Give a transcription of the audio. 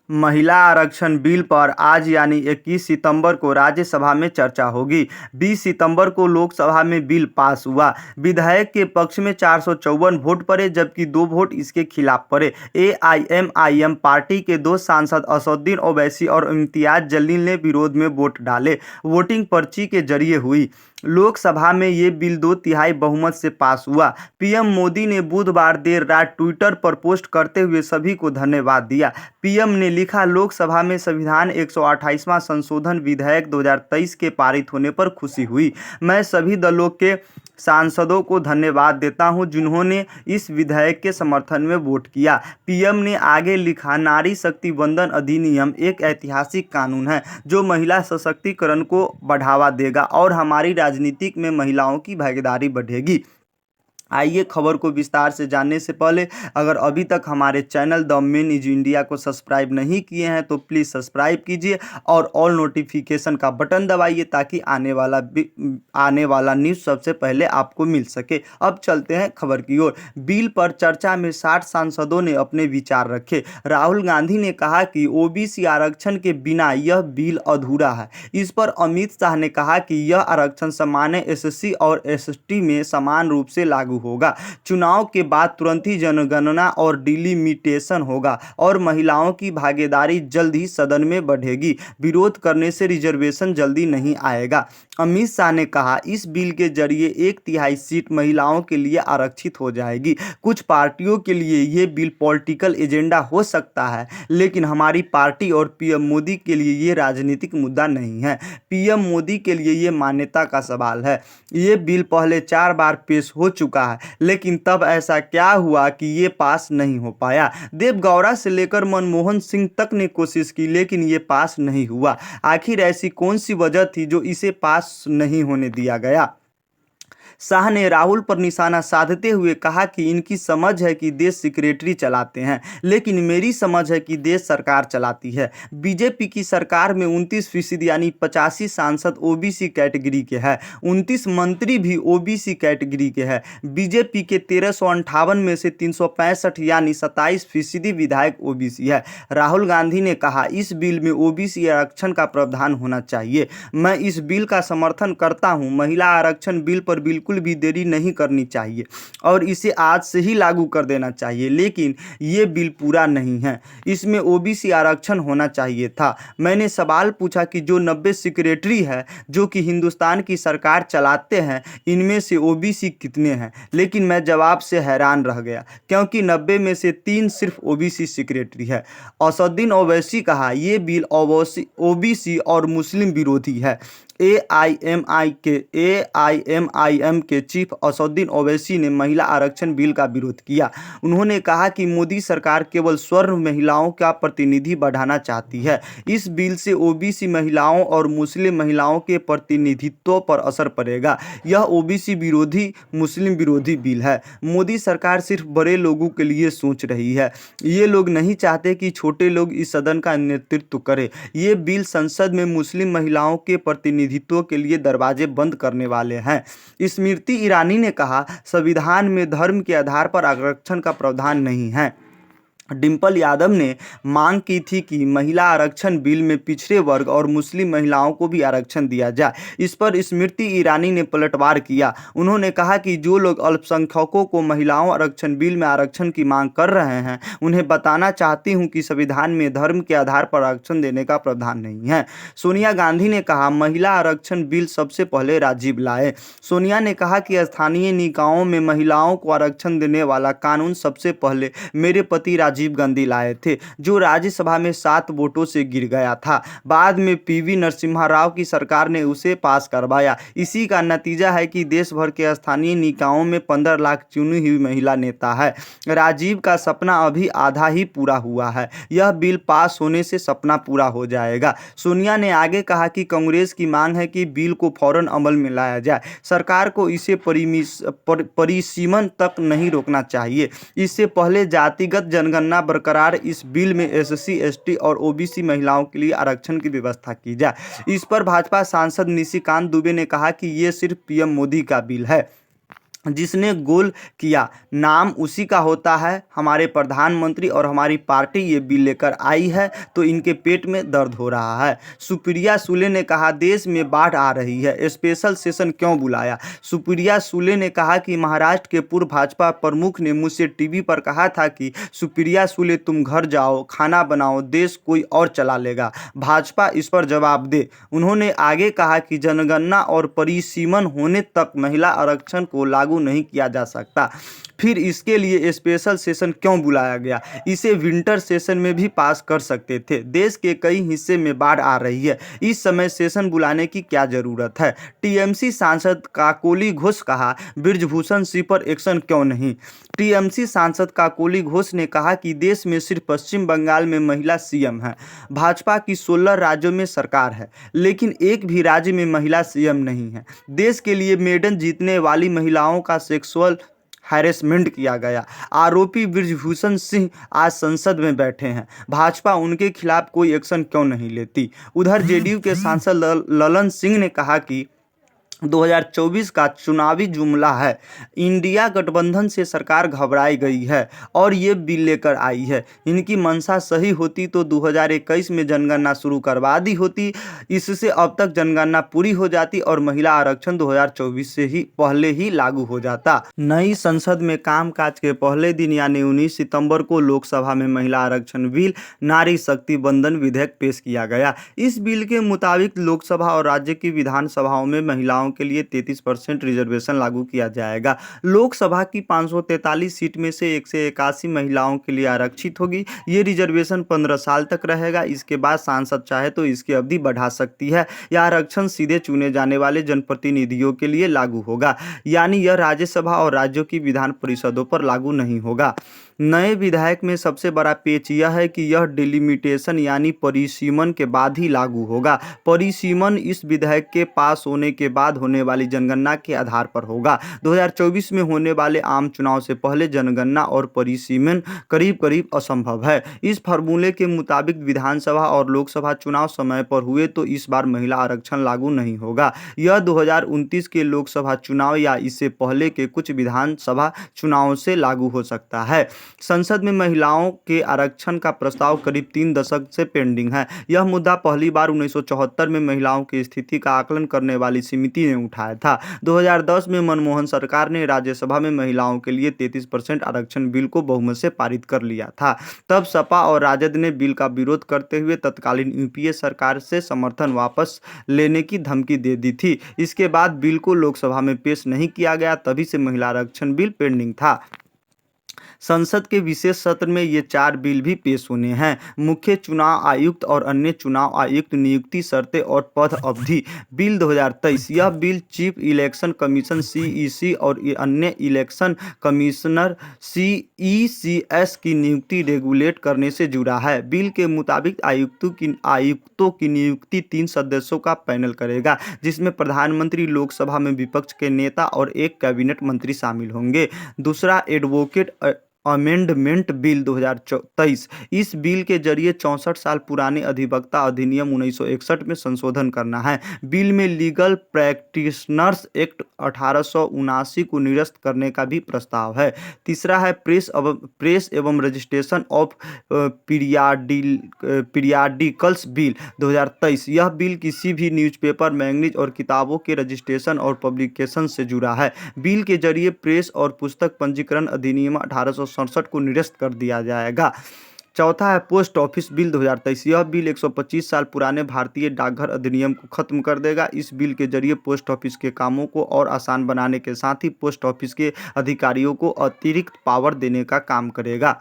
महिला आरक्षण बिल पर आज यानी 21 सितंबर को राज्यसभा में चर्चा होगी। 20 सितंबर को लोकसभा में बिल पास हुआ। विधेयक के पक्ष में 454 वोट पड़े जबकि 2 वोट इसके खिलाफ पड़े। एआईएमआईएम पार्टी के 2 सांसद असदुद्दीन ओवैसी और इम्तियाज जलील ने विरोध में वोट डाले। वोटिंग पर्ची के जरिए हुई। लोकसभा में ये बिल 2/3 बहुमत से पास हुआ। पीएम मोदी ने बुधवार देर रात ट्विटर पर पोस्ट करते हुए सभी को धन्यवाद दिया। पीएम ने लिखा, लोकसभा में संविधान 128वां संशोधन विधेयक 2023 के पारित होने पर खुशी हुई। मैं सभी दलों के सांसदों को धन्यवाद देता हूं जिन्होंने इस विधेयक के समर्थन में वोट किया। पीएम ने आगे लिखा, नारी शक्ति वंदन अधिनियम एक ऐतिहासिक कानून है जो महिला सशक्तिकरण को बढ़ावा देगा और हमारी राजनीति में महिलाओं की भागीदारी बढ़ेगी। आइए खबर को विस्तार से जानने से पहले अगर अभी तक हमारे channel the main news India को सब्सक्राइब नहीं किए हैं तो प्लीज़ सब्सक्राइब कीजिए और ऑल नोटिफिकेशन का बटन दबाइए ताकि आने वाला न्यूज़ सबसे पहले आपको मिल सके। अब चलते हैं खबर की ओर। बिल पर चर्चा में 60 सांसदों ने अपने विचार रखे। राहुल गांधी ने कहा कि ओबीसी आरक्षण के बिना यह बिल अधूरा है। इस पर अमित शाह ने कहा कि यह आरक्षण सामान्य एससी और एसटी में समान रूप से लागू होगा। चुनाव के बाद तुरंत ही जनगणना और डिलिमिटेशन होगा और महिलाओं की भागीदारी जल्द ही सदन में बढ़ेगी। विरोध करने से रिजर्वेशन जल्दी नहीं आएगा। अमित शाह ने कहा, इस बिल के जरिए 1/3 सीट महिलाओं के लिए आरक्षित हो जाएगी। कुछ पार्टियों के लिए ये बिल पॉलिटिकल एजेंडा हो सकता है लेकिन हमारी पार्टी और पीएम मोदी के लिए ये राजनीतिक मुद्दा नहीं है। पीएम मोदी के लिए ये मान्यता का सवाल है। ये बिल पहले 4 बार पेश हो चुका है लेकिन तब ऐसा क्या हुआ कि ये पास नहीं हो पाया। देवगौड़ा से लेकर मनमोहन सिंह तक ने कोशिश की लेकिन ये पास नहीं हुआ। आखिर ऐसी कौन सी वजह थी जो इसे पास नहीं होने दिया गया। शाह ने राहुल पर निशाना साधते हुए कहा कि इनकी समझ है कि देश सेक्रेटरी चलाते हैं लेकिन मेरी समझ है कि देश सरकार चलाती है। बीजेपी की सरकार में 29% यानी 85 सांसद ओबीसी कैटेगरी के हैं। 29 मंत्री भी ओबीसी कैटेगरी के हैं। बीजेपी के 1358 में से 365 यानी 27% विधायक ओबीसी है। राहुल गांधी ने कहा, इस बिल में ओबीसी आरक्षण का प्रावधान होना चाहिए। मैं इस बिल का समर्थन करता हूं। महिला आरक्षण बिल पर बिल्कुल भी देरी नहीं करनी चाहिए और इसे आज से ही लागू कर देना चाहिए लेकिन ये बिल पूरा नहीं है। इसमें ओबीसी आरक्षण होना चाहिए था। मैंने सवाल पूछा कि जो 90 सेक्रेटरी है जो कि हिंदुस्तान की सरकार चलाते हैं इनमें से ओबीसी कितने हैं, लेकिन मैं जवाब से हैरान रह गया क्योंकि 90 में से 3 सिर्फ ओबीसी सेक्रेटरी है। असदुद्दीन ओवैसी कहा, यह बिल ओबीसी और मुस्लिम विरोधी है। एआईएमआईएम के चीफ असदुद्दीन ओवैसी ने महिला आरक्षण बिल का विरोध किया। उन्होंने कहा कि मोदी सरकार केवल स्वर्ण महिलाओं का प्रतिनिधि बढ़ाना चाहती है। इस बिल से ओबीसी महिलाओं और मुस्लिम महिलाओं के प्रतिनिधित्व पर असर पड़ेगा। यह ओबीसी विरोधी मुस्लिम विरोधी बिल है। मोदी सरकार सिर्फ बड़े लोगों के लिए सोच रही है। ये लोग नहीं चाहते कि छोटे लोग इस सदन का नेतृत्व करें। ये बिल संसद में मुस्लिम महिलाओं के प्रतिनिधित्व के लिए दरवाजे बंद करने वाले हैं। स्मृति ईरानी ने कहा, संविधान में धर्म के आधार पर आरक्षण का प्रावधान नहीं है। डिंपल यादव ने मांग की थी कि महिला आरक्षण बिल में पिछड़े वर्ग और मुस्लिम महिलाओं को भी आरक्षण दिया जाए। इस पर स्मृति ईरानी ने पलटवार किया। उन्होंने कहा कि जो लोग अल्पसंख्यकों को महिलाओं आरक्षण बिल में आरक्षण की मांग कर रहे हैं उन्हें बताना चाहती हूं कि संविधान में धर्म के आधार पर आरक्षण देने का प्रावधान नहीं है। सोनिया गांधी ने कहा, महिला आरक्षण बिल सबसे पहले राजीव लाए। सोनिया ने कहा कि स्थानीय निकायों में महिलाओं को आरक्षण देने वाला कानून सबसे पहले मेरे पति राजीव गांधी लाए थे जो राज्यसभा में 7 वोटों से गिर गया था। बाद में पीवी नरसिम्हा राव की सरकार ने उसे पास करवाया। इसी का नतीजा है कि देश भर के स्थानीय निकायों में 15 लाख चुनी हुई महिला नेता है। राजीव का सपना अभी आधा ही पूरा हुआ है। यह बिल पास होने से सपना पूरा हो जाएगा। सोनिया ने आगे कहा कि कांग्रेस की मांग है कि बिल को फौरन अमल में लाया जाए। सरकार को इसे परिसीमन तक नहीं रोकना चाहिए। इससे पहले जातिगत जनगणना बरकरार इस बिल में एससी एसटी और ओबीसी महिलाओं के लिए आरक्षण की व्यवस्था की जाए। इस पर भाजपा सांसद निशिकांत दुबे ने कहा कि ये सिर्फ पीएम मोदी का बिल है। जिसने गोल किया नाम उसी का होता है। हमारे प्रधानमंत्री और हमारी पार्टी ये बिल लेकर आई है तो इनके पेट में दर्द हो रहा है। सुप्रिया सुले ने कहा देश में बाढ़ आ रही है, स्पेशल सेशन क्यों बुलाया। सुप्रिया सुले ने कहा कि महाराष्ट्र के पूर्व भाजपा प्रमुख ने मुझसे टीवी पर कहा था कि सुप्रिया सुले तुम घर जाओ, खाना बनाओ, देश कोई और चला लेगा, भाजपा इस पर जवाब दे। उन्होंने आगे कहा कि जनगणना और परिसीमन होने तक महिला आरक्षण को लागू नहीं किया जा सकता, फिर इसके लिए स्पेशल सेशन क्यों बुलाया गया। इसे विंटर सेशन में भी पास कर सकते थे। देश के कई हिस्से में बाढ़ आ रही है, इस समय सेशन बुलाने की क्या जरूरत है। टीएमसी सांसद काकोली घोष कहा बृजभूषण सिंह पर एक्शन क्यों नहीं। टीएमसी सांसद काकोली घोष ने कहा कि देश में सिर्फ पश्चिम बंगाल में महिला सीएम है। भाजपा की 16 राज्यों में सरकार है लेकिन एक भी राज्य में महिला सीएम नहीं है। देश के लिए मेडन जीतने वाली महिलाओं का सेक्सुअल हैरेसमेंट किया गया। आरोपी बृजभूषण सिंह आज संसद में बैठे हैं, भाजपा उनके खिलाफ कोई एक्शन क्यों नहीं लेती। उधर जेडीयू के सांसद ललन सिंह ने कहा कि 2024 का चुनावी जुमला है, इंडिया गठबंधन से सरकार घबराई गई है और ये बिल लेकर आई है। इनकी मंशा सही होती तो 2021 में जनगणना शुरू करवा दी होती, इससे अब तक जनगणना पूरी हो जाती और महिला आरक्षण 2024 से ही पहले ही लागू हो जाता। नई संसद में कामकाज के पहले दिन यानी 19 सितंबर को लोकसभा में महिला आरक्षण बिल नारी शक्ति बंधन विधेयक पेश किया गया। इस बिल के मुताबिक लोकसभा और राज्य की विधानसभाओं में महिलाओं के लिए 33% रिजर्वेशन लागू किया जाएगा। लोकसभा की 543 सीट में से 181 महिलाओं के लिए आरक्षित होगी। ये रिजर्वेशन 15 साल तक रहेगा। इसके बाद सांसद चाहे तो इसकी अवधि बढ़ा सकती है। यह आरक्षण सीधे चुने जाने वाले जनप्रतिनिधियों के लिए लागू होगा, यानी यह राज्यसभा और राज्यों की विधान परिषदों पर लागू नहीं होगा। नए विधेयक में सबसे बड़ा पेच यह है कि यह डिलिमिटेशन यानी परिसीमन के बाद ही लागू होगा। परिसीमन इस विधेयक के पास होने के बाद होने वाली जनगणना के आधार पर होगा। 2024 में होने वाले आम चुनाव से पहले जनगणना और परिसीमन करीब करीब असंभव है। इस फार्मूले के मुताबिक विधानसभा और लोकसभा चुनाव समय पर हुए तो इस बार महिला आरक्षण लागू नहीं होगा। यह 2029 के लोकसभा चुनाव या इससे पहले के कुछ विधानसभा चुनावों से लागू हो सकता है। संसद में महिलाओं के आरक्षण का प्रस्ताव करीब 3 दशक से पेंडिंग है। यह मुद्दा पहली बार 1974 में महिलाओं की स्थिति का आकलन करने वाली समिति ने उठाया था। 2010 में मनमोहन सरकार ने राज्यसभा में महिलाओं के लिए 33% आरक्षण बिल को बहुमत से पारित कर लिया था। तब सपा और राजद ने बिल का विरोध करते हुए तत्कालीन यूपीए सरकार से समर्थन वापस लेने की धमकी दे दी थी। इसके बाद बिल को लोकसभा में पेश नहीं किया गया, तभी से महिला आरक्षण बिल पेंडिंग था। संसद के विशेष सत्र में ये 4 बिल भी पेश होने हैं। मुख्य चुनाव आयुक्त और अन्य चुनाव आयुक्त नियुक्ति शर्तें और पद अवधि बिल 2023। यह bill chief election commission CEC और अन्य इलेक्शन कमिश्नर सीईसीएस की नियुक्ति रेगुलेट करने से जुड़ा है। बिल के मुताबिक आयुक्तों की नियुक्ति 3 सदस्यों का पैनल करेगा, जिसमें प्रधानमंत्री, लोकसभा में विपक्ष के नेता और एक कैबिनेट मंत्री शामिल होंगे। दूसरा एडवोकेट अमेंडमेंट बिल 2023। इस बिल के जरिए 64 साल पुराने अधिवक्ता अधिनियम 1961 में संशोधन करना है। बिल में लीगल प्रैक्टिशनर्स एक्ट 1879 को निरस्त करने का भी प्रस्ताव है। तीसरा है प्रेस एवं रजिस्ट्रेशन ऑफ पीरियाडिकल्स बिल 2023। यह बिल किसी भी न्यूज़पेपर, मैगजीन और किताबों के रजिस्ट्रेशन और पब्लिकेशन से जुड़ा है। बिल के जरिए प्रेस और पुस्तक पंजीकरण अधिनियम 1867 को निरस्त कर दिया जाएगा। चौथा है पोस्ट ऑफिस बिल 2023। यह बिल 125 साल पुराने भारतीय डाकघर अधिनियम को खत्म कर देगा। इस बिल के जरिए पोस्ट ऑफिस के कामों को और आसान बनाने के साथ ही पोस्ट ऑफिस के अधिकारियों को अतिरिक्त पावर देने का काम करेगा।